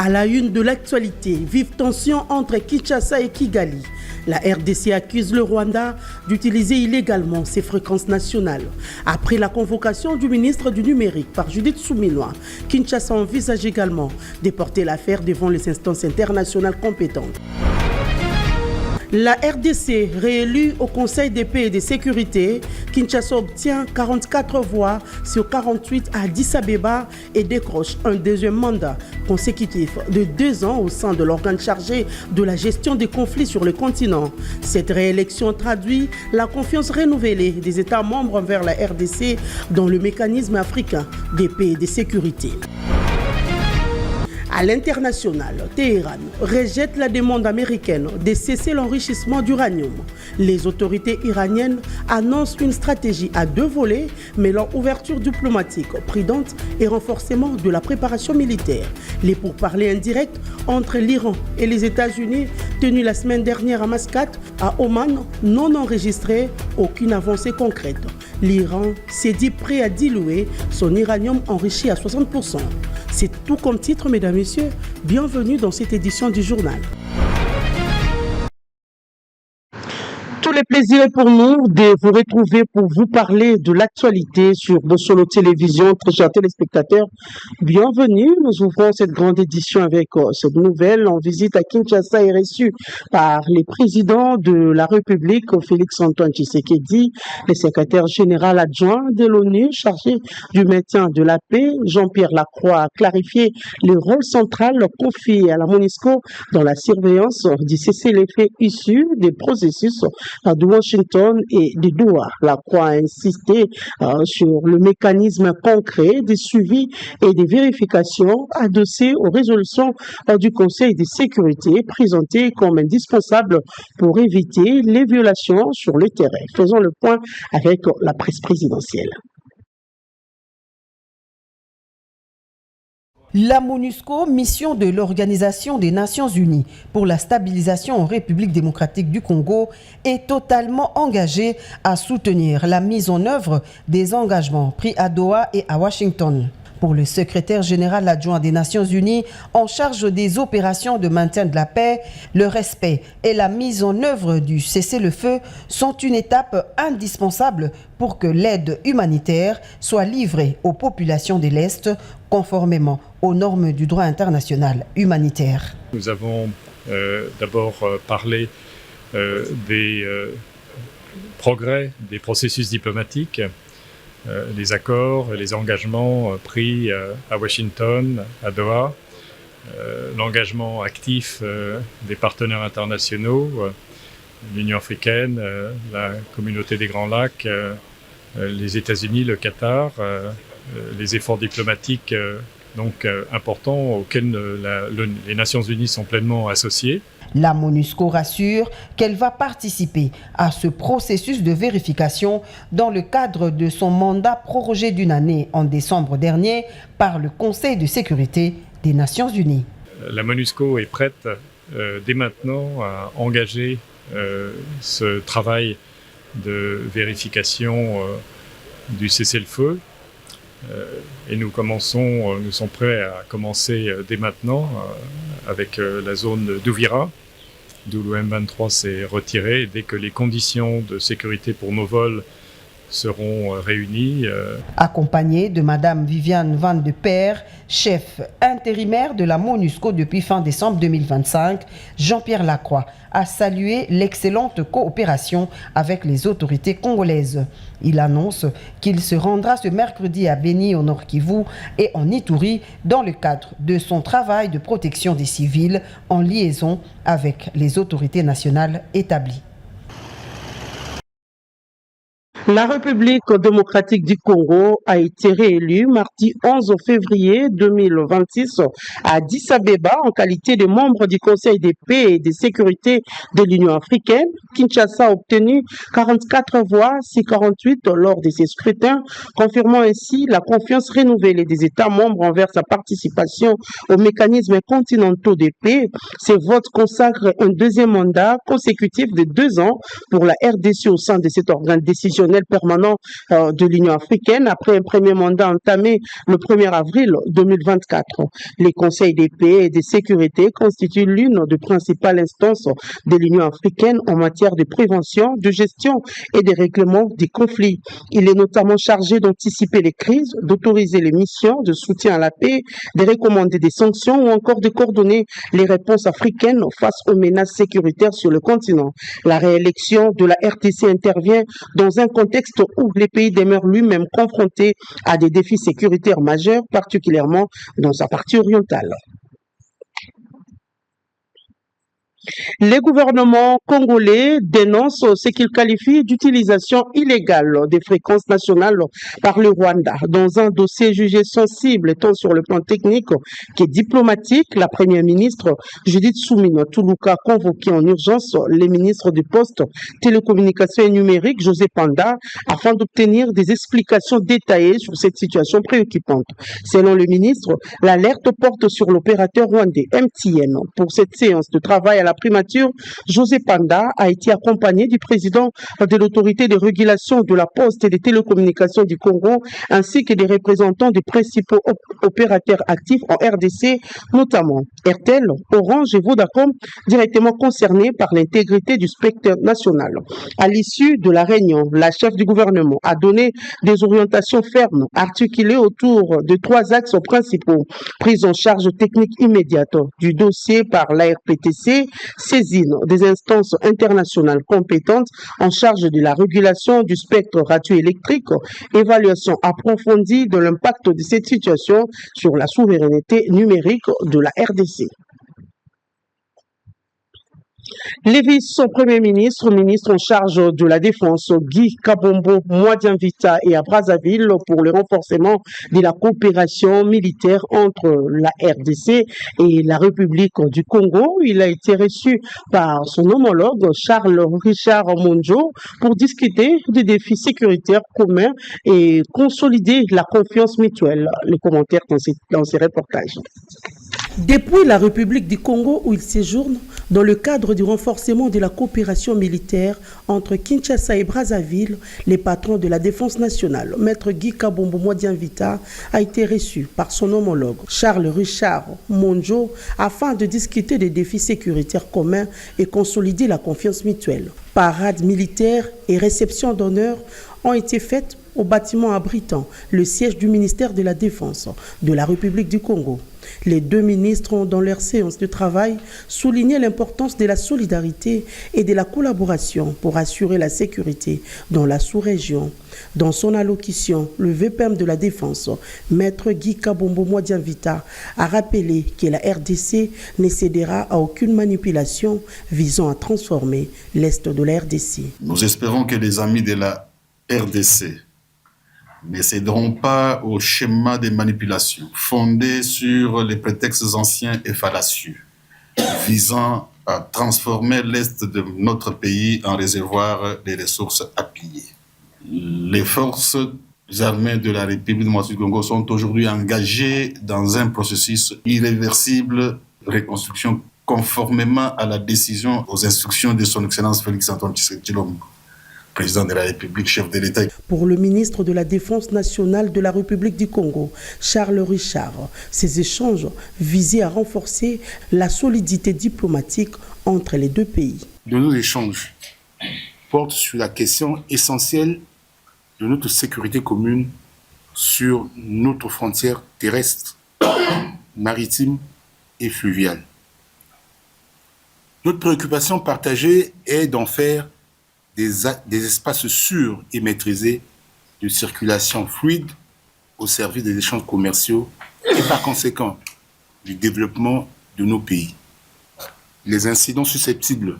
À la une de l'actualité, vive tension entre Kinshasa et Kigali. La RDC accuse le Rwanda d'utiliser illégalement ses fréquences nationales. Après la convocation du ministre du Numérique par Judith Suminwa, Kinshasa envisage également de porter l'affaire devant les instances internationales compétentes. La RDC réélue au Conseil de paix et de sécurité, Kinshasa obtient 44 voix sur 48 à Addis Abeba et décroche un deuxième mandat consécutif de 2 ans au sein de l'organe chargé de la gestion des conflits sur le continent. Cette réélection traduit la confiance renouvelée des États membres envers la RDC dans le mécanisme africain de paix et de sécurité. À l'international, Téhéran rejette la demande américaine de cesser l'enrichissement d'uranium. Les autorités iraniennes annoncent une stratégie à 2 volets, mêlant ouverture diplomatique prudente et renforcement de la préparation militaire. Les pourparlers indirects entre l'Iran et les États-Unis, tenus la semaine dernière à Mascate, à Oman, non enregistrés, aucune avancée concrète. L'Iran s'est dit prêt à diluer son uranium enrichi à 60%. C'est tout comme titre, mesdames et messieurs. Bienvenue dans cette édition du journal. Tous les plaisirs pour nous de vous retrouver pour vous parler de l'actualité sur Bossolo Télévision. Très chers téléspectateurs, bienvenue. Nous ouvrons cette grande édition avec cette nouvelle en visite à Kinshasa et reçue par les présidents de la République, Félix-Antoine Tshisekedi, le secrétaire général adjoint de l'ONU chargé du maintien de la paix, Jean-Pierre Lacroix, a clarifié le rôle central confié à la MONUSCO dans la surveillance du cessez-le-feu issu des processus de Washington et de Doha. Lacroix a insisté sur le mécanisme concret de suivi et de vérification adossé aux résolutions du Conseil de sécurité présentées comme indispensables pour éviter les violations sur le terrain. Faisons le point avec la presse présidentielle. La MONUSCO, mission de l'Organisation des Nations Unies pour la stabilisation en République démocratique du Congo, est totalement engagée à soutenir la mise en œuvre des engagements pris à Doha et à Washington. Pour le secrétaire général adjoint des Nations Unies en charge des opérations de maintien de la paix, le respect et la mise en œuvre du cessez-le-feu sont une étape indispensable pour que l'aide humanitaire soit livrée aux populations de l'Est conformément aux normes du droit international humanitaire. Nous avons d'abord parlé des progrès des processus diplomatiques, les accords, les engagements pris à Washington, à Doha, l'engagement actif des partenaires internationaux, l'Union africaine, la communauté des Grands Lacs, les États-Unis, le Qatar, les efforts diplomatiques importants auxquels les Nations Unies sont pleinement associées. La MONUSCO rassure qu'elle va participer à ce processus de vérification dans le cadre de son mandat prorogé d'1 année en décembre dernier par le Conseil de sécurité des Nations Unies. La MONUSCO est prête dès maintenant à engager ce travail de vérification du cessez-le-feu. Et nous sommes prêts à commencer dès maintenant avec la zone d'Ouvira, d'où le M23 s'est retiré. Et dès que les conditions de sécurité pour nos vols seront réunies. Accompagné de Madame Viviane Van de Peer, chef intérimaire de la MONUSCO depuis fin décembre 2025, Jean-Pierre Lacroix a salué l'excellente coopération avec les autorités congolaises. Il annonce qu'il se rendra ce mercredi à Beni au Nord Kivu et en Ituri dans le cadre de son travail de protection des civils en liaison avec les autorités nationales établies. La République démocratique du Congo a été réélue mardi 11 février 2026 à Addis Abeba en qualité de membre du Conseil de paix et de sécurité de l'Union africaine. Kinshasa a obtenu 44 voix sur 48 lors de ces scrutins, confirmant ainsi la confiance renouvelée des États membres envers sa participation aux mécanismes continentaux de paix. Ces votes consacrent un deuxième mandat consécutif de 2 ans pour la RDC au sein de cet organe décisionnel personnel permanent de l'Union africaine après un premier mandat entamé le 1er avril 2024. Les conseils des paix et de sécurité constituent l'une des principales instances de l'Union africaine en matière de prévention, de gestion et de règlement des conflits. Il est notamment chargé d'anticiper les crises, d'autoriser les missions de soutien à la paix, de recommander des sanctions ou encore de coordonner les réponses africaines face aux menaces sécuritaires sur le continent. La réélection de la RDC intervient dans un contexte où les pays demeurent lui-même confrontés à des défis sécuritaires majeurs, particulièrement dans sa partie orientale. Les gouvernements congolais dénoncent ce qu'ils qualifient d'utilisation illégale des fréquences nationales par le Rwanda. Dans un dossier jugé sensible tant sur le plan technique que diplomatique, la première ministre Judith Suminwa Tuluka a convoqué en urgence les ministres des Postes, Télécommunications et Numérique, José Panda, afin d'obtenir des explications détaillées sur cette situation préoccupante. Selon le ministre, l'alerte porte sur l'opérateur rwandais MTN. Pour cette séance de travail à la primature, José Panda a été accompagné du président de l'autorité de régulation de la Poste et des télécommunications du Congo, ainsi que des représentants des principaux opérateurs actifs en RDC, notamment Airtel, Orange et Vodacom, directement concernés par l'intégrité du spectre national. À l'issue de la réunion, la chef du gouvernement a donné des orientations fermes, articulées autour de 3 axes principaux: prise en charge technique immédiate du dossier par l'ARPTC, saisine des instances internationales compétentes en charge de la régulation du spectre radioélectrique, évaluation approfondie de l'impact de cette situation sur la souveraineté numérique de la RDC. Les vice-premiers ministres, ministre en charge de la Défense, Guy Kabombo Mwadianvita et à Brazzaville pour le renforcement de la coopération militaire entre la RDC et la République du Congo. Il a été reçu par son homologue Charles Richard Monjo pour discuter des défis sécuritaires communs et consolider la confiance mutuelle. Les commentaires dans ces reportages. Depuis la République du Congo où il séjourne, dans le cadre du renforcement de la coopération militaire entre Kinshasa et Brazzaville, les patrons de la défense nationale, Maître Guy Kabombo Mwadianvita, a été reçu par son homologue Charles Richard Monjo afin de discuter des défis sécuritaires communs et consolider la confiance mutuelle. Parades militaires et réceptions d'honneur ont été faites au bâtiment abritant le siège du ministère de la Défense de la République du Congo. Les deux ministres ont, dans leur séance de travail, souligné l'importance de la solidarité et de la collaboration pour assurer la sécurité dans la sous-région. Dans son allocution, le VPM de la Défense, Maître Guy Kabombo Mwadianvita, a rappelé que la RDC ne cédera à aucune manipulation visant à transformer l'Est de la RDC. Nous espérons que les amis de la RDC ne céderont pas au schéma de manipulation fondé sur les prétextes anciens et fallacieux visant à transformer l'Est de notre pays en réservoir des ressources à piller. Les forces armées de la République démocratique du Congo sont aujourd'hui engagées dans un processus irréversible de reconstruction conformément à la décision, aux instructions de son Excellence Félix-Antoine Tshisekedi Tshilombo, président de la République, chef de l'État. Pour le ministre de la Défense nationale de la République du Congo, Charles Richard, ces échanges visaient à renforcer la solidité diplomatique entre les deux pays. Nos échanges portent sur la question essentielle de notre sécurité commune sur notre frontière terrestre, maritime et fluviale. Notre préoccupation partagée est d'en faire des espaces sûrs et maîtrisés de circulation fluide au service des échanges commerciaux et par conséquent du développement de nos pays. Les incidents susceptibles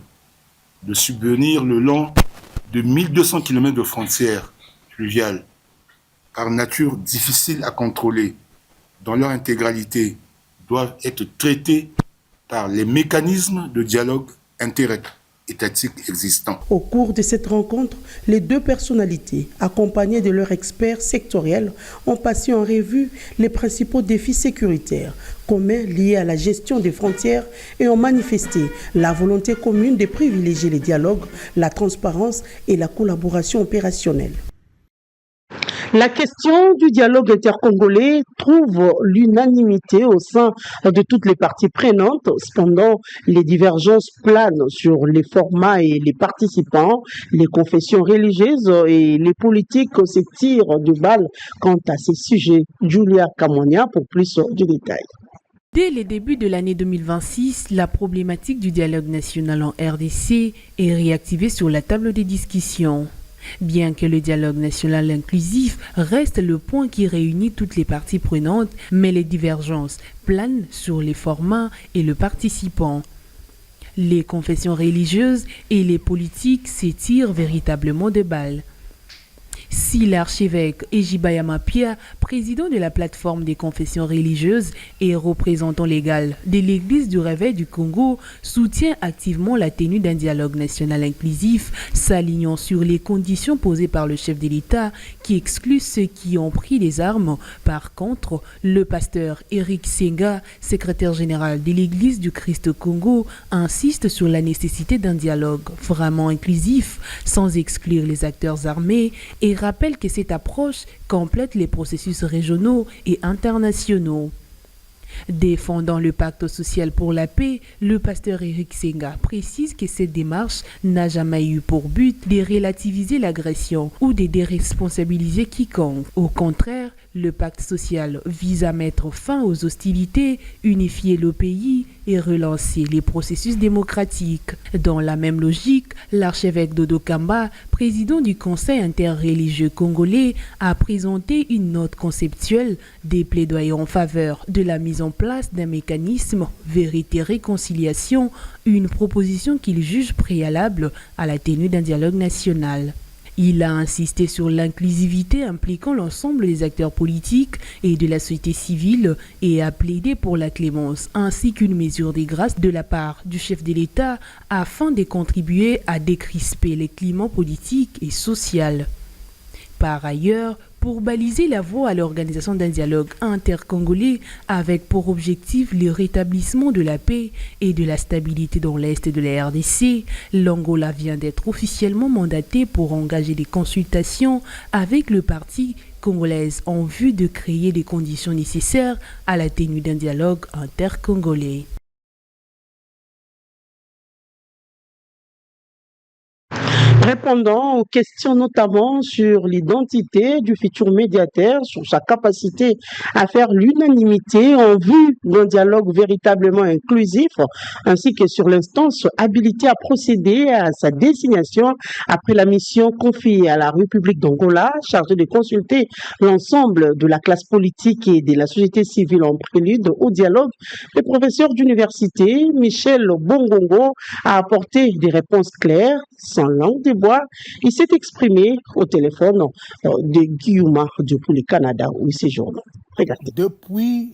de subvenir le long de 1200 km de frontières fluviales, par nature difficiles à contrôler, dans leur intégralité, doivent être traités par les mécanismes de dialogue interétatiques existants. Au cours de cette rencontre, les deux personnalités, accompagnées de leurs experts sectoriels, ont passé en revue les principaux défis sécuritaires communs liés à la gestion des frontières et ont manifesté la volonté commune de privilégier les dialogues, la transparence et la collaboration opérationnelle. La question du dialogue intercongolais trouve l'unanimité au sein de toutes les parties prenantes. Cependant, les divergences planent sur les formats et les participants. Les confessions religieuses et les politiques se tirent de balle quant à ces sujets. Julia Kamonia pour plus de détails. Dès les débuts de l'année 2026, la problématique du dialogue national en RDC est réactivée sur la table des discussions. Bien que le dialogue national inclusif reste le point qui réunit toutes les parties prenantes, mais les divergences planent sur les formats et le participant. Les confessions religieuses et les politiques s'étirent véritablement de balles. Si l'archevêque Ejibayama Pia, président de la plateforme des confessions religieuses et représentant légal de l'Église du Réveil du Congo, soutient activement la tenue d'un dialogue national inclusif, s'alignant sur les conditions posées par le chef de l'État qui exclut ceux qui ont pris les armes. Par contre, le pasteur Eric Senga, secrétaire général de l'Église du Christ au Congo, insiste sur la nécessité d'un dialogue vraiment inclusif, sans exclure les acteurs armés, et rappelle que cette approche complète les processus régionaux et internationaux. Défendant le pacte social pour la paix, le pasteur Eric Senga précise que cette démarche n'a jamais eu pour but de relativiser l'agression ou de déresponsabiliser quiconque. Au contraire, le pacte social vise à mettre fin aux hostilités, unifier le pays et relancer les processus démocratiques. Dans la même logique, l'archevêque Dodo Kamba, président du Conseil interreligieux congolais, a présenté une note conceptuelle des plaidoyers en faveur de la mise en place d'un mécanisme vérité-réconciliation, une proposition qu'il juge préalable à la tenue d'un dialogue national. Il a insisté sur l'inclusivité impliquant l'ensemble des acteurs politiques et de la société civile et a plaidé pour la clémence ainsi qu'une mesure de grâce de la part du chef de l'État afin de contribuer à décrisper les climats politiques et sociaux. Par ailleurs, pour baliser la voie à l'organisation d'un dialogue intercongolais avec pour objectif le rétablissement de la paix et de la stabilité dans l'Est de la RDC, l'Angola vient d'être officiellement mandaté pour engager des consultations avec le parti congolais en vue de créer les conditions nécessaires à la tenue d'un dialogue intercongolais. Répondant aux questions notamment sur l'identité du futur médiateur, sur sa capacité à faire l'unanimité en vue d'un dialogue véritablement inclusif, ainsi que sur l'instance habilitée à procéder à sa désignation après la mission confiée à la République d'Angola, chargée de consulter l'ensemble de la classe politique et de la société civile en prélude au dialogue, le professeur d'université Michel Bongongo a apporté des réponses claires, sans langue de bois. Il s'est exprimé au téléphone de Guillaume depuis le Canada où il séjourne. Regardez. Depuis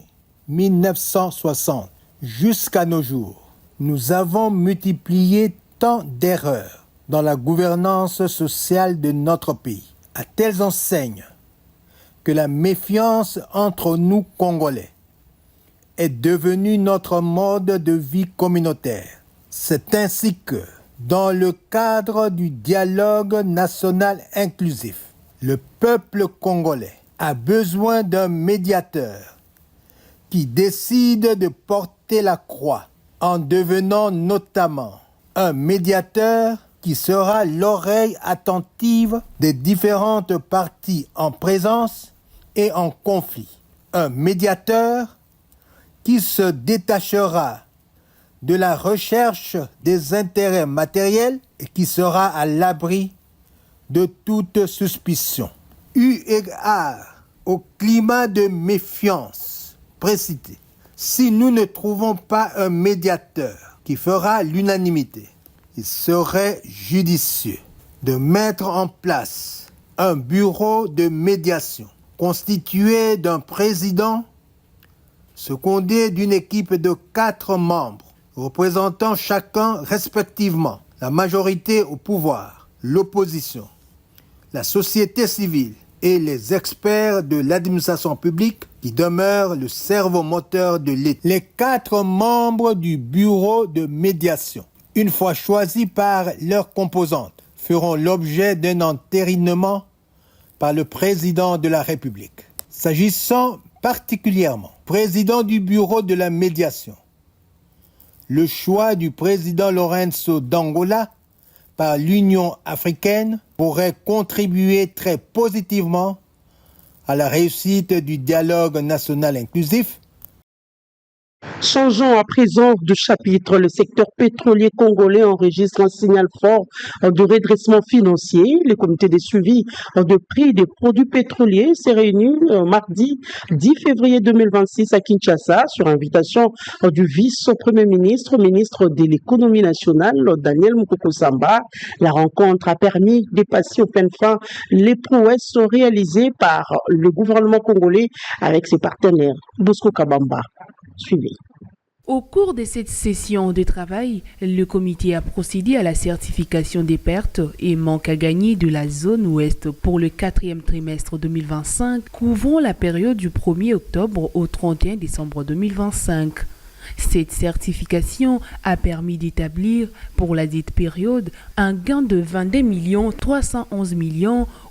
1960 jusqu'à nos jours, nous avons multiplié tant d'erreurs dans la gouvernance sociale de notre pays, à telles enseignes que la méfiance entre nous Congolais est devenue notre mode de vie communautaire. C'est ainsi que, dans le cadre du dialogue national inclusif, le peuple congolais a besoin d'un médiateur qui décide de porter la croix en devenant notamment un médiateur qui sera l'oreille attentive des différentes parties en présence et en conflit. Un médiateur qui se détachera de la recherche des intérêts matériels et qui sera à l'abri de toute suspicion. Eu égard au climat de méfiance précité, si nous ne trouvons pas un médiateur qui fera l'unanimité, il serait judicieux de mettre en place un bureau de médiation constitué d'un président secondé d'une équipe de 4 membres représentant chacun respectivement la majorité au pouvoir, l'opposition, la société civile et les experts de l'administration publique qui demeurent le cerveau moteur de l'État. Les 4 membres du bureau de médiation, une fois choisis par leurs composantes, feront l'objet d'un entérinement par le président de la République. S'agissant particulièrement du président du bureau de la médiation, le choix du président Lourenço d'Angola par l'Union africaine pourrait contribuer très positivement à la réussite du dialogue national inclusif. Changeons à présent de chapitre. Le secteur pétrolier congolais enregistre un signal fort de redressement financier. Le comité de suivi de prix des produits pétroliers s'est réuni mardi 10 février 2026 à Kinshasa sur invitation du vice-premier ministre, ministre de l'économie nationale, Daniel Mukoko Samba. La rencontre a permis de passer au peine fin les prouesses réalisées par le gouvernement congolais avec ses partenaires. Bosco Kabamba. Suivez. Au cours de cette session de travail, le comité a procédé à la certification des pertes et manques à gagner de la zone ouest pour le 4e trimestre 2025, couvrant la période du 1er octobre au 31 décembre 2025. Cette certification a permis d'établir pour la dite période un gain de 22 311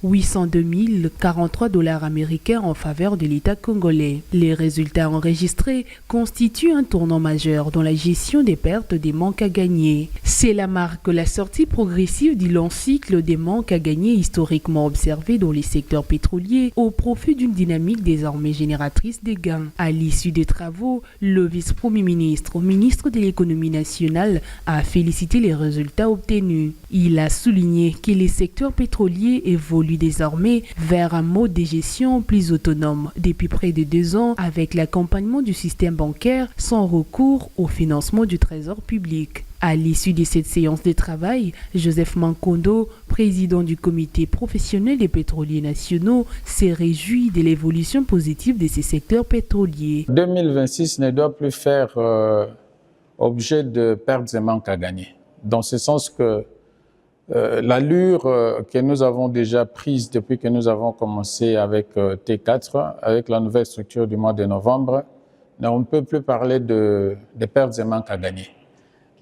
802 043 dollars américains en faveur de l'État congolais. Les résultats enregistrés constituent un tournant majeur dans la gestion des pertes des manques à gagner. Cela marque la sortie progressive du long cycle des manques à gagner historiquement observés dans les secteurs pétroliers au profit d'une dynamique désormais génératrice de gains. À l'issue des travaux, le vice-premier ministre de l'économie nationale a félicité les résultats obtenus. Il a souligné que les secteurs pétroliers évoluent désormais vers un mode de gestion plus autonome depuis près de 2 ans avec l'accompagnement du système bancaire sans recours au financement du trésor public. À l'issue de cette séance de travail, Joseph Mankondo, président du comité professionnel des pétroliers nationaux, s'est réjoui de l'évolution positive de ces secteurs pétroliers. 2026 ne doit plus faire objet de pertes et manques à gagner. Dans ce sens que l'allure que nous avons déjà prise depuis que nous avons commencé avec T4, avec la nouvelle structure du mois de novembre, on ne peut plus parler de pertes et manques à gagner.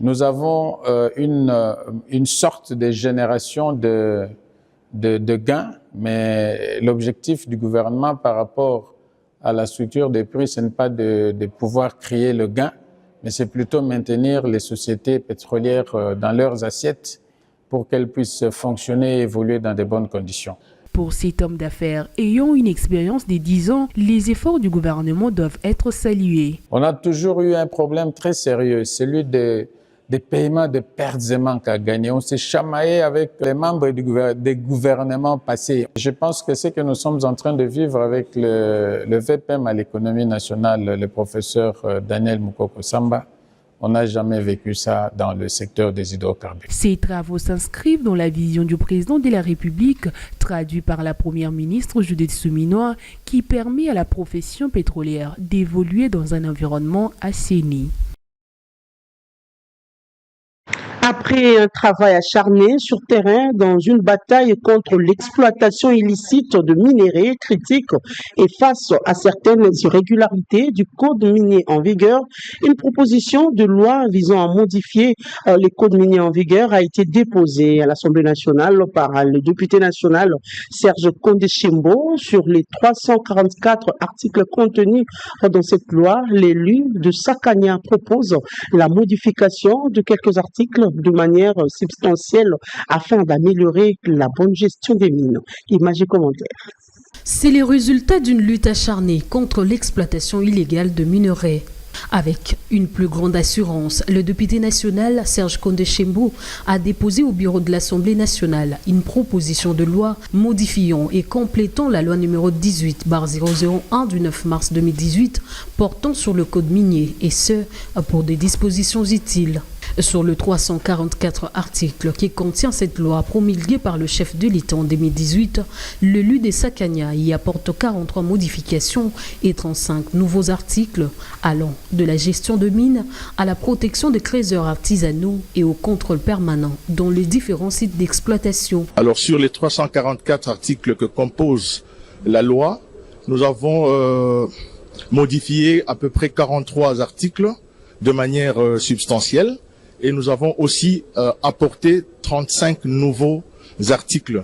Nous avons une sorte de génération de gains, mais l'objectif du gouvernement par rapport à la structure des prix, ce n'est pas de pouvoir créer le gain, mais c'est plutôt maintenir les sociétés pétrolières dans leurs assiettes pour qu'elles puissent fonctionner et évoluer dans de bonnes conditions. Pour cet homme d'affaires ayant une expérience de 10 ans, les efforts du gouvernement doivent être salués. On a toujours eu un problème très sérieux, celui des paiements de pertes et manques à gagner. On s'est chamaillé avec les membres des gouvernements passés. Je pense que ce que nous sommes en train de vivre avec le VPM à l'économie nationale, le professeur Daniel Mukoko Samba, on n'a jamais vécu ça dans le secteur des hydrocarbures. Ces travaux s'inscrivent dans la vision du président de la République, traduit par la première ministre Judith Suminwa, qui permet à la profession pétrolière d'évoluer dans un environnement assaini. Après un travail acharné sur terrain dans une bataille contre l'exploitation illicite de minerais critiques et face à certaines irrégularités du code minier en vigueur, une proposition de loi visant à modifier les codes miniers en vigueur a été déposée à l'Assemblée nationale par le député national Serge Kondeshimbo. Sur les 344 articles contenus dans cette loi, l'élu de Sakania propose la modification de quelques articles de manière substantielle afin d'améliorer la bonne gestion des mines. Images et commentaires. C'est le résultat d'une lutte acharnée contre l'exploitation illégale de minerais. Avec une plus grande assurance, le député national Serge Kondeshimbo a déposé au bureau de l'Assemblée nationale une proposition de loi modifiant et complétant la loi numéro 18/001 du 9 mars 2018 portant sur le code minier, et ce, pour des dispositions utiles. Sur le 344 articles qui contient cette loi promulguée par le chef de l'État en 2018, le LU des Sakania y apporte 43 modifications et 35 nouveaux articles allant de la gestion de mines à la protection des trésors artisanaux et au contrôle permanent dans les différents sites d'exploitation. Alors sur les 344 articles que compose la loi, nous avons modifié à peu près 43 articles de manière substantielle. Et nous avons aussi apporté 35 nouveaux articles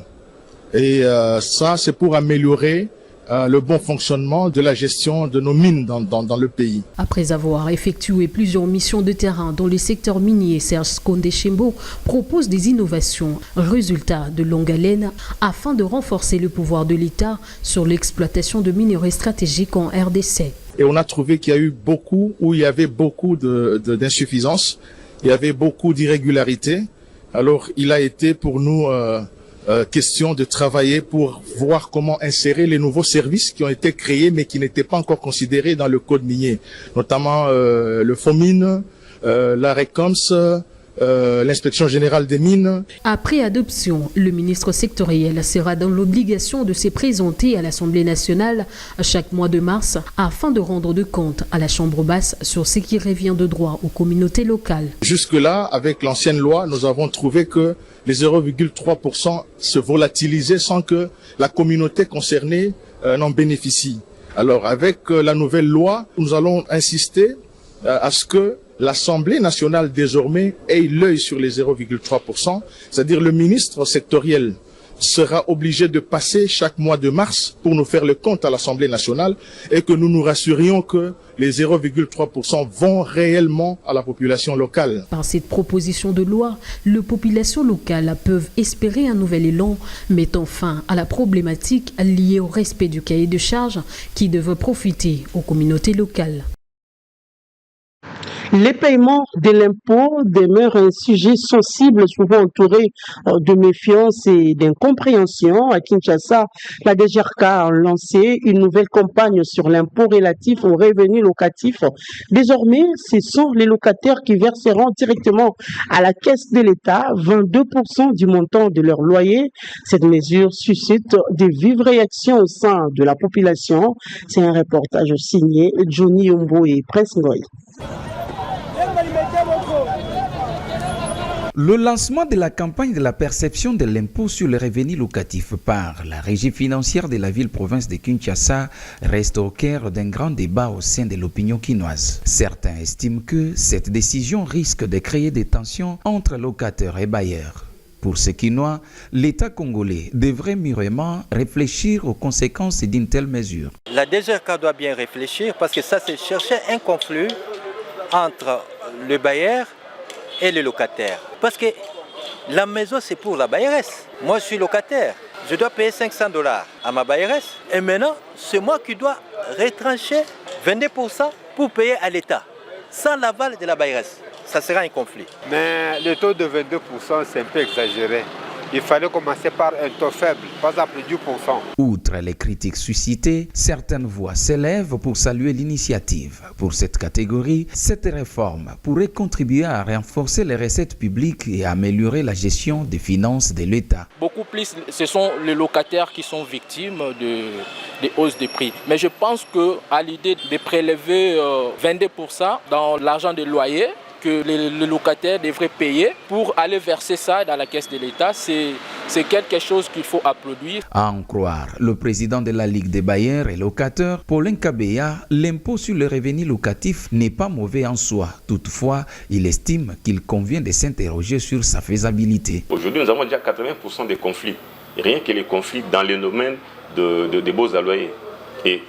Et ça, c'est pour améliorer le bon fonctionnement de la gestion de nos mines dans le pays. Après avoir effectué plusieurs missions de terrain dans les secteurs miniers, Serge Kondé-Chembo propose des innovations, résultats de longue haleine, afin de renforcer le pouvoir de l'État sur l'exploitation de minerais stratégiques en RDC. Et on a trouvé qu'il y a eu il y avait beaucoup d'insuffisances, il y avait beaucoup d'irrégularités. Alors, il a été pour nous question de travailler pour voir comment insérer les nouveaux services qui ont été créés mais qui n'étaient pas encore considérés dans le code minier, notamment le FOMINE, la RECOMS, l'inspection générale des mines. Après adoption, le ministre sectoriel sera dans l'obligation de se présenter à l'Assemblée nationale chaque mois de mars afin de rendre de compte à la Chambre basse sur ce qui revient de droit aux communautés locales. Jusque-là, avec l'ancienne loi, nous avons trouvé que les 0,3% se volatilisaient sans que la communauté concernée n'en bénéficie. Alors, avec la nouvelle loi, nous allons insister à ce que l'Assemblée nationale désormais ait l'œil sur les 0,3%, c'est-à-dire le ministre sectoriel sera obligé de passer chaque mois de mars pour nous faire le compte à l'Assemblée nationale et que nous nous rassurions que les 0,3% vont réellement à la population locale. Par cette proposition de loi, les populations locales peuvent espérer un nouvel élan mettant fin à la problématique liée au respect du cahier de charges qui devait profiter aux communautés locales. Les paiements de l'impôt demeurent un sujet sensible, souvent entouré de méfiance et d'incompréhension. À Kinshasa, la DGRK a lancé une nouvelle campagne sur l'impôt relatif aux revenus locatifs. Désormais, ce sont les locataires qui verseront directement à la caisse de l'État 22% du montant de leur loyer. Cette mesure suscite de vives réactions au sein de la population. C'est un reportage signé Johnny Yombo et Prince Ngoy. Le lancement de la campagne de la perception de l'impôt sur le revenu locatif par la régie financière de la ville-province de Kinshasa reste au cœur d'un grand débat au sein de l'opinion quinoise. Certains estiment que cette décision risque de créer des tensions entre locataires et bailleurs. Pour ces Quinois, l'État congolais devrait mûrement réfléchir aux conséquences d'une telle mesure. La DGRK doit bien réfléchir parce que ça, c'est chercher un conflit entre le bailleur et le locataire. Parce que la maison, c'est pour la bailleresse. Moi, je suis locataire. Je dois payer 500 $ à ma bailleresse. Et maintenant, c'est moi qui dois retrancher 22% pour payer à l'État, sans l'aval de la bailleresse. Ça sera un conflit. Mais le taux de 22%, c'est un peu exagéré. Il fallait commencer par un taux faible, par exemple 10%. Outre les critiques suscitées, certaines voix s'élèvent pour saluer l'initiative. Pour cette catégorie, cette réforme pourrait contribuer à renforcer les recettes publiques et à améliorer la gestion des finances de l'État. Beaucoup plus, ce sont les locataires qui sont victimes des hausses des prix. Mais je pense qu'à l'idée de prélever 22% dans l'argent des loyers, que les locataires devraient payer pour aller verser ça dans la caisse de l'État, c'est quelque chose qu'il faut applaudir. À en croire le président de la Ligue des bailleurs et locataires, Paulin Kabeya, l'impôt sur le revenu locatif n'est pas mauvais en soi. Toutefois, il estime qu'il convient de s'interroger sur sa faisabilité. Aujourd'hui, nous avons déjà 80% des conflits. Rien que les conflits dans le domaine des baux à loyer. Et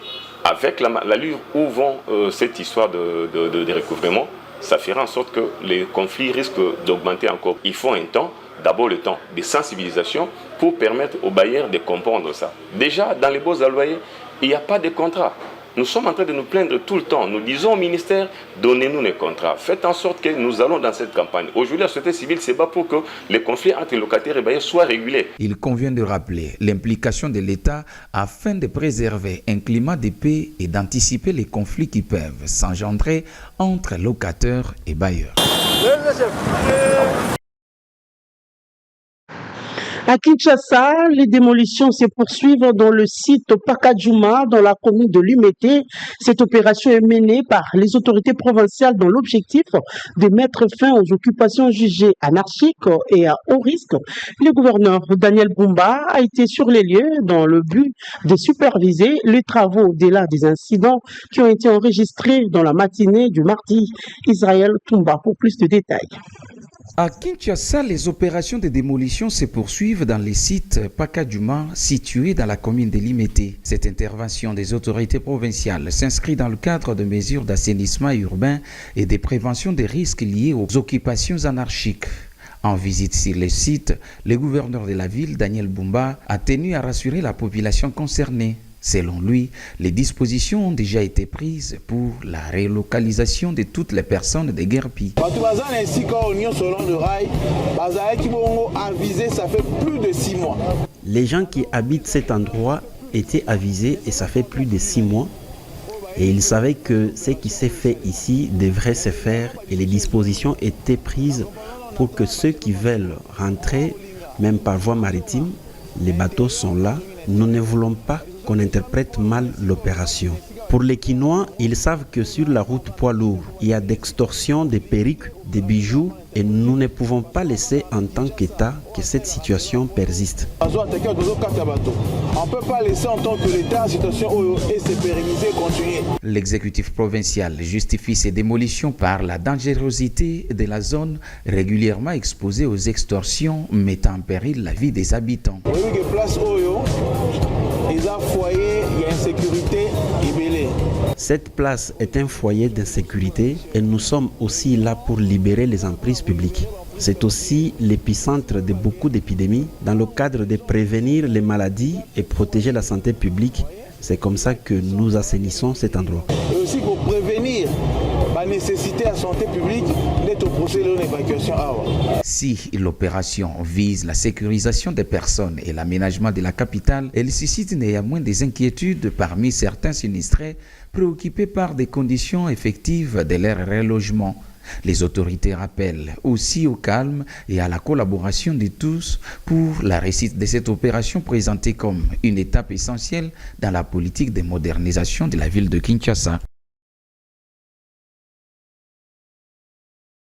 avec l'allure où vont cette histoire de recouvrement, ça fera en sorte que les conflits risquent d'augmenter encore. Il faut un temps, d'abord le temps de sensibilisation pour permettre aux bailleurs de comprendre ça. Déjà, dans les baux à loyer, il n'y a pas de contrat. Nous sommes en train de nous plaindre tout le temps. Nous disons au ministère, donnez-nous les contrats. Faites en sorte que nous allons dans cette campagne. Aujourd'hui, la société civile se bat pour que les conflits entre locataires et bailleurs soient régulés. Il convient de rappeler l'implication de l'État afin de préserver un climat de paix et d'anticiper les conflits qui peuvent s'engendrer entre locataires et bailleurs. À Kinshasa, les démolitions se poursuivent dans le site Pakadjouma, dans la commune de Lumete. Cette opération est menée par les autorités provinciales dans l'objectif de mettre fin aux occupations jugées anarchiques et à haut risque. Le gouverneur Daniel Bumba a été sur les lieux dans le but de superviser les travaux au-delà des incidents qui ont été enregistrés dans la matinée du mardi. Israël Toumba pour plus de détails. À Kinshasa, les opérations de démolition se poursuivent dans les sites Pakadjuma situés dans la commune de Limete. Cette intervention des autorités provinciales s'inscrit dans le cadre de mesures d'assainissement urbain et de prévention des risques liés aux occupations anarchiques. En visite sur les sites, le gouverneur de la ville, Daniel Bumba, a tenu à rassurer la population concernée. Selon lui, les dispositions ont déjà été prises pour la relocalisation de toutes les personnes de Guerpi. Ça fait plus de 6 mois. Les gens qui habitent cet endroit étaient avisés et ça fait plus de 6 mois. Et ils savaient que ce qui s'est fait ici devrait se faire et les dispositions étaient prises pour que ceux qui veulent rentrer, même par voie maritime, les bateaux sont là. Nous ne voulons pas qu'on interprète mal l'opération. Pour les Quinois, ils savent que sur la route poids lourd, il y a d'extorsion, des perruques, des bijoux et nous ne pouvons pas laisser en tant qu'État que cette situation persiste. On ne peut pas laisser en tant que l'État la situation et se pérenniser et continuer. L'exécutif provincial justifie ces démolitions par la dangerosité de la zone régulièrement exposée aux extorsions mettant en péril la vie des habitants. Cette place est un foyer d'insécurité et nous sommes aussi là pour libérer les emprises publiques. C'est aussi l'épicentre de beaucoup d'épidémies dans le cadre de prévenir les maladies et protéger la santé publique. C'est comme ça que nous assainissons cet endroit. Et aussi pour prévenir la nécessité à la santé publique d'être au procédé d'évacuation. Si l'opération vise la sécurisation des personnes et l'aménagement de la capitale, elle suscite néanmoins des inquiétudes parmi certains sinistrés préoccupés par des conditions effectives de leur relogement. Les autorités rappellent aussi au calme et à la collaboration de tous pour la réussite de cette opération présentée comme une étape essentielle dans la politique de modernisation de la ville de Kinshasa.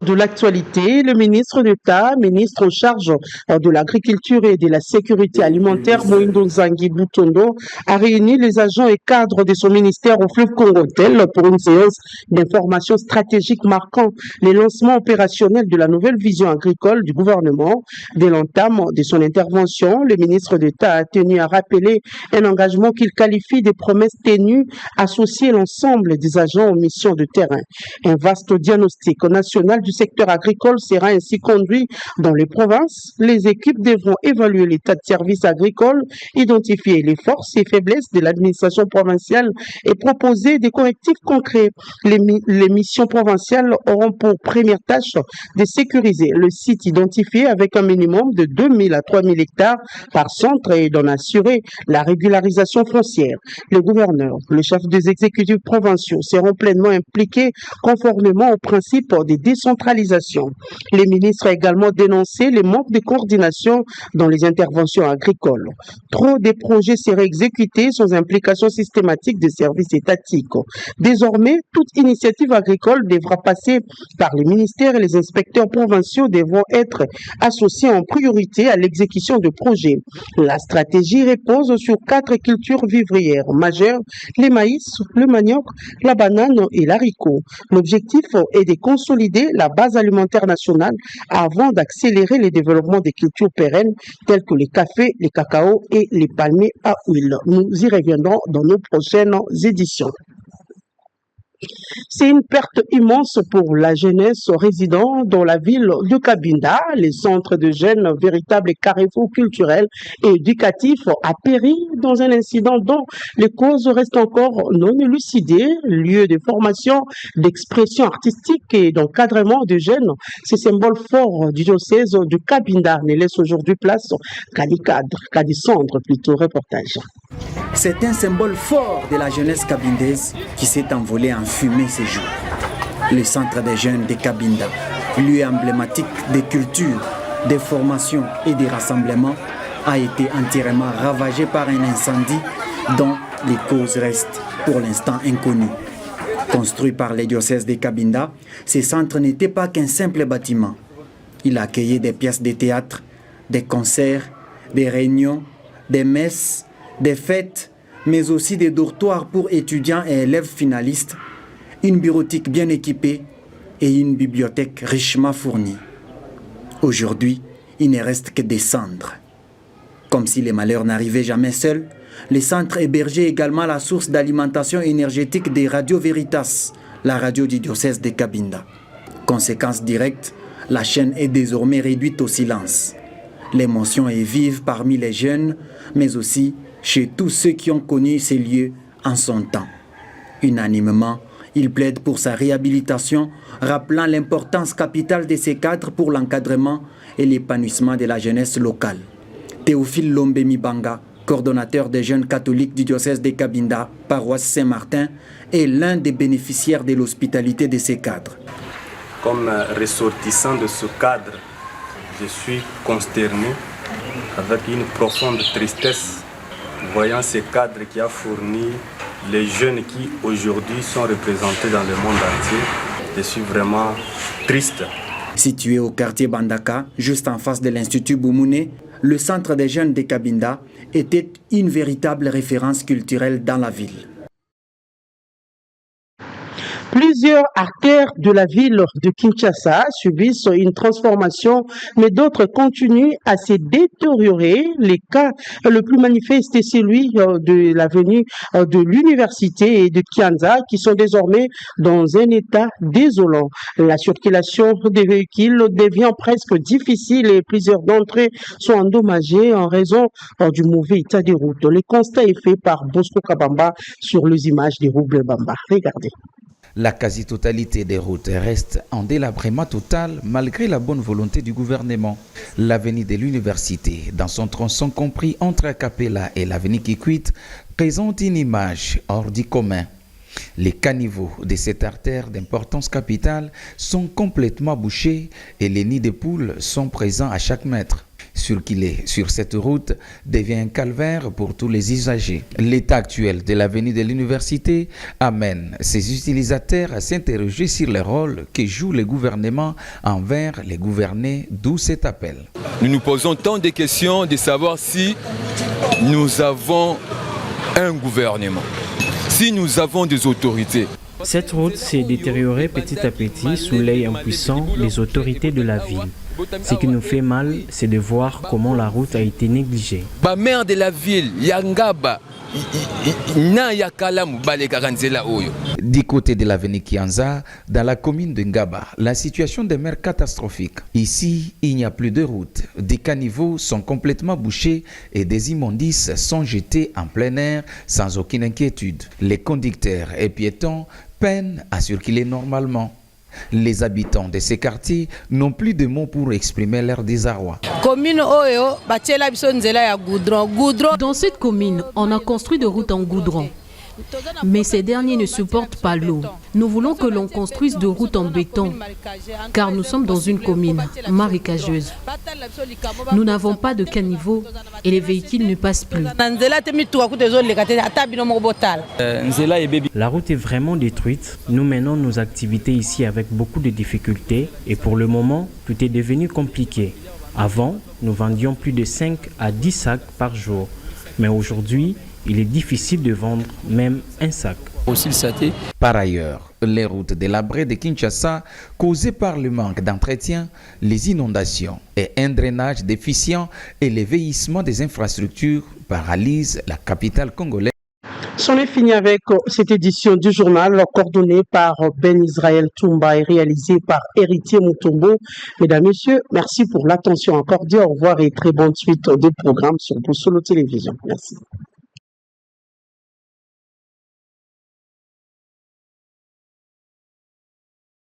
De l'actualité, le ministre d'État, ministre en charge de l'agriculture et de la sécurité alimentaire, Moïndo Nzangi Butondo, a réuni les agents et cadres de son ministère au fleuve Congo-Tel pour une séance d'information stratégique marquant les lancements opérationnels de la nouvelle vision agricole du gouvernement. Dès l'entame de son intervention, le ministre d'État a tenu à rappeler un engagement qu'il qualifie de promesses tenues, associer l'ensemble des agents aux missions de terrain. Un vaste diagnostic national du secteur agricole sera ainsi conduit dans les provinces. Les équipes devront évaluer l'état de service agricole, identifier les forces et faiblesses de l'administration provinciale et proposer des correctifs concrets. Les missions provinciales auront pour première tâche de sécuriser le site identifié avec un minimum de 2000 à 3000 hectares par centre et d'en assurer la régularisation foncière. Le gouverneur, le chef des exécutifs provinciaux seront pleinement impliqués conformément aux principes des décentralisations. Les ministres ont également dénoncé les manques de coordination dans les interventions agricoles. Trop de projets seraient exécutés sans implication systématique des services étatiques. Désormais, toute initiative agricole devra passer par les ministères et les inspecteurs provinciaux devront être associés en priorité à l'exécution de projets. La stratégie repose sur 4 cultures vivrières majeures, les maïs, le manioc, la banane et l'haricot. L'objectif est de consolider la base alimentaire nationale avant d'accélérer le développement des cultures pérennes telles que les cafés, les cacao et les palmiers à huile. Nous y reviendrons dans nos prochaines éditions. C'est une perte immense pour la jeunesse résidant dans la ville de Cabinda. Les centres de jeunes, véritables carrefours culturels et éducatifs, a péri dans un incident dont les causes restent encore non élucidées. Lieu de formation, d'expression artistique et d'encadrement de jeunes, ces symboles forts du diocèse de Cabinda ne laissent aujourd'hui place qu'à des cadres, qu'à des centres plutôt. Reportage. C'est un symbole fort de la jeunesse cabindaise qui s'est envolé en fumée ces jours. Le centre des jeunes de Cabinda, lieu emblématique des cultures, des formations et des rassemblements, a été entièrement ravagé par un incendie dont les causes restent pour l'instant inconnues. Construit par les diocèses de Cabinda, ce centre n'était pas qu'un simple bâtiment. Il accueillait des pièces de théâtre, des concerts, des réunions, des messes, des fêtes, mais aussi des dortoirs pour étudiants et élèves finalistes, une bureautique bien équipée et une bibliothèque richement fournie. Aujourd'hui, il ne reste que des cendres. Comme si les malheurs n'arrivaient jamais seuls, les centres hébergeaient également la source d'alimentation énergétique des Radio Veritas, la radio du diocèse de Cabinda. Conséquence directe, la chaîne est désormais réduite au silence. L'émotion est vive parmi les jeunes, mais aussi chez tous ceux qui ont connu ces lieux en son temps. Unanimement, il plaide pour sa réhabilitation, rappelant l'importance capitale de ces cadres pour l'encadrement et l'épanouissement de la jeunesse locale. Théophile Lombemi Banga, coordonnateur des jeunes catholiques du diocèse de Cabinda, paroisse Saint-Martin, est l'un des bénéficiaires de l'hospitalité de ces cadres. Comme ressortissant de ce cadre, je suis consterné avec une profonde tristesse, voyant ces cadres qui a fourni les jeunes qui aujourd'hui sont représentés dans le monde entier. Je suis vraiment triste. Situé au quartier Bandaka, juste en face de l'Institut Boumoune, le centre des jeunes de Cabinda était une véritable référence culturelle dans la ville. Plusieurs artères de la ville de Kinshasa subissent une transformation, mais d'autres continuent à se détériorer. Les cas le plus manifeste est celui de l'avenue de l'université et de Kianza, qui sont désormais dans un état désolant. La circulation des véhicules devient presque difficile et plusieurs d'entre eux sont endommagés en raison du mauvais état des routes. Le constat est fait par Bosco Kabamba sur les images des roubles Bamba. Regardez. La quasi-totalité des routes reste en délabrement total malgré la bonne volonté du gouvernement. L'avenue de l'université, dans son tronçon compris entre Capella et l'avenue Kikwit, présente une image hors du commun. Les caniveaux de cette artère d'importance capitale sont complètement bouchés et les nids de poules sont présents à chaque mètre. Circuler sur cette route devient un calvaire pour tous les usagers. L'état actuel de l'avenue de l'université amène ses utilisateurs à s'interroger sur le rôle que joue le gouvernement envers les gouvernés, d'où cet appel. Nous nous posons tant de questions de savoir si nous avons un gouvernement, si nous avons des autorités. Cette route s'est détériorée petit à petit sous l'œil impuissant des autorités de la ville. Ce qui nous fait mal, c'est de voir comment la route a été négligée. La maire de la ville, Yangaba, du côté de l'avenue Kianza, dans la commune de Ngaba, la situation demeure catastrophique. Ici, il n'y a plus de route. Des caniveaux sont complètement bouchés et des immondices sont jetés en plein air sans aucune inquiétude. Les conducteurs et piétons peinent à circuler normalement. Les habitants de ces quartiers n'ont plus de mots pour exprimer leur désarroi. Dans cette commune, on a construit des routes en goudron. Mais ces derniers ne supportent pas l'eau. Nous voulons que l'on construise des routes en béton, car nous sommes dans une commune marécageuse. Nous n'avons pas de caniveau et les véhicules ne passent plus. La route est vraiment détruite. Nous menons nos activités ici avec beaucoup de difficultés et pour le moment, tout est devenu compliqué. Avant, nous vendions plus de 5 à 10 sacs par jour. Mais aujourd'hui, il est difficile de vendre même un sac. Par ailleurs, les routes délabrées de Kinshasa, causées par le manque d'entretien, les inondations et un drainage déficient et le vieillissement des infrastructures paralysent la capitale congolaise. C'en est fini avec cette édition du journal coordonnée par Ben Israël Toumba et réalisée par Héritier Moutombo. Mesdames, Messieurs, merci pour l'attention accordée. Au revoir et très bonne suite des programmes sur Bosolo Télévision. Merci.